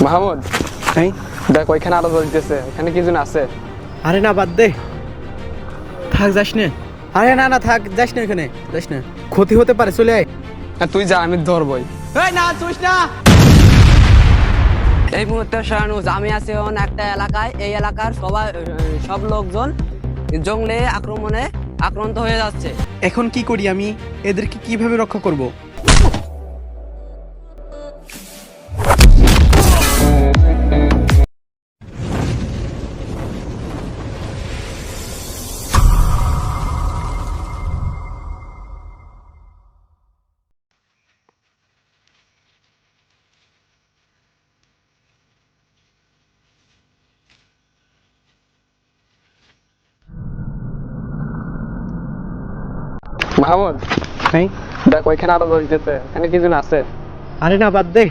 মাহমুদ, হ্যাঁ দেখ ওইখানে আলো জ্বলতেছে, এখানে কি জন আছে? আরে না বাদ দে, থাক যাস না। আরে না না থাক, যাস না, ওখানে যাস না, ক্ষতি হতে পারে, চলে আয়। হ্যাঁ, তুই যা, আমি ধরবই। এই না চুস না। এই মুহূর্তে শাহানুজ আমি আছি এখন একটা এলাকায়। এই এলাকার সব লোকজন জঙ্গলে আক্রমণে আক্রান্ত হয়ে যাচ্ছে। এখন কি করি আমি? এদেরকে কিভাবে রক্ষা করব? মাহমুদ, হ্যাঁ দেখ ওইখানে আলো জ্বলতেছে, এখানে কি জন আছে? আরে না বাদ দে,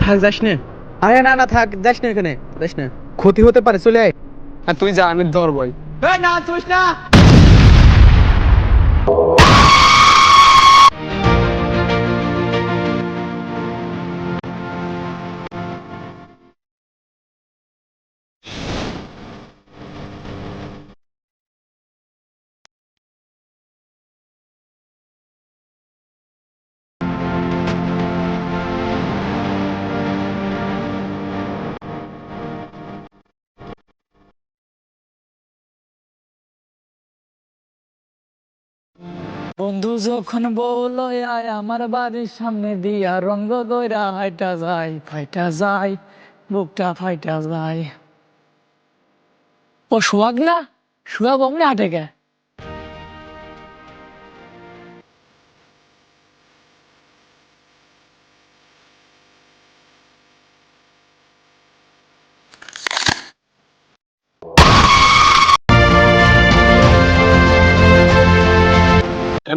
থাক যাস না। আরে না না থাক, যাস না, ওখানে যাস না, ক্ষতি হতে পারে, চলে আয়। হ্যাঁ, তুই যা, আমি ধরবই। এই না চুস না। বন্ধু যখন বললো আয় আমার বাড়ির সামনে দিয়া রঙ্গ দইরা হাইটা যায়, ফাইটা যায়, বুকটা ফাইটা যায়। ও সোহাগ না, সোহাগ অমনি হাঁটে গে।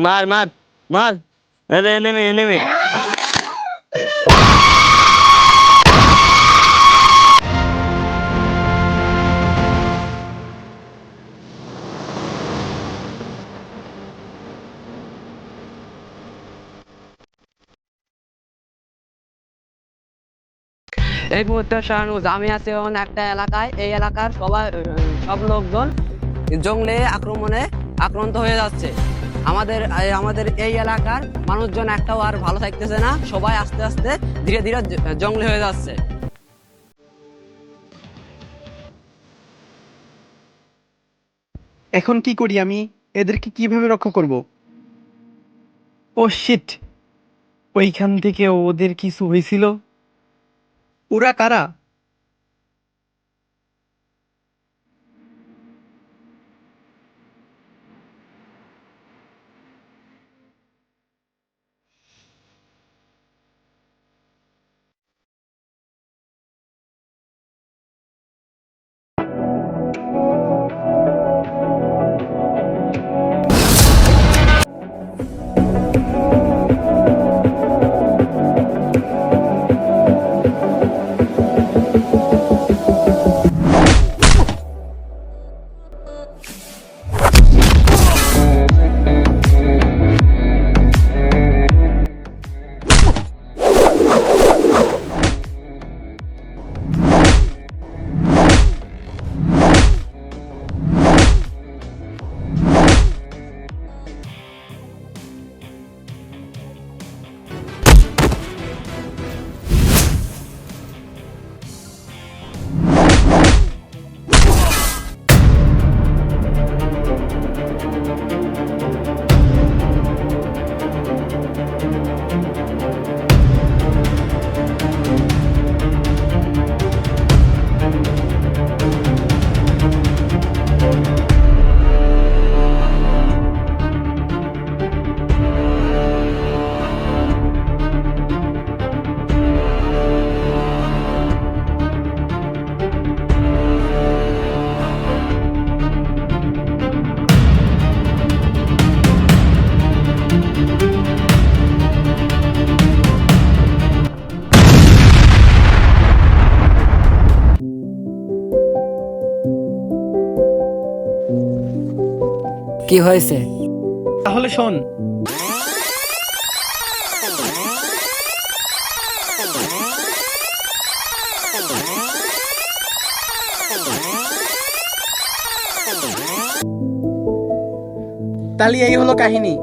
মার মার মার, এনেমি এনেমি। এই মুহূর্তে শাহানুজ আমি আছি এখন একটা এলাকায়। এই এলাকার সব লোকজন জঙ্গলে আক্রমণে আক্রান্ত হয়ে যাচ্ছে। আমাদের এই এলাকার মানুষজন একটাও আর ভালো থাকতেছে না, সবাই আস্তে আস্তে ধীরে ধীরে জঙ্গলে হয়ে যাচ্ছে। এখন কি করি আমি? এদেরকে কিভাবে রক্ষা করব? ও শিট, ওইখান থেকে ওদের কিছু হয়েছিল। ওরা কারা? কি হয়েছে? তাহলে শোন, তাহলে এই হলো কাহিনী।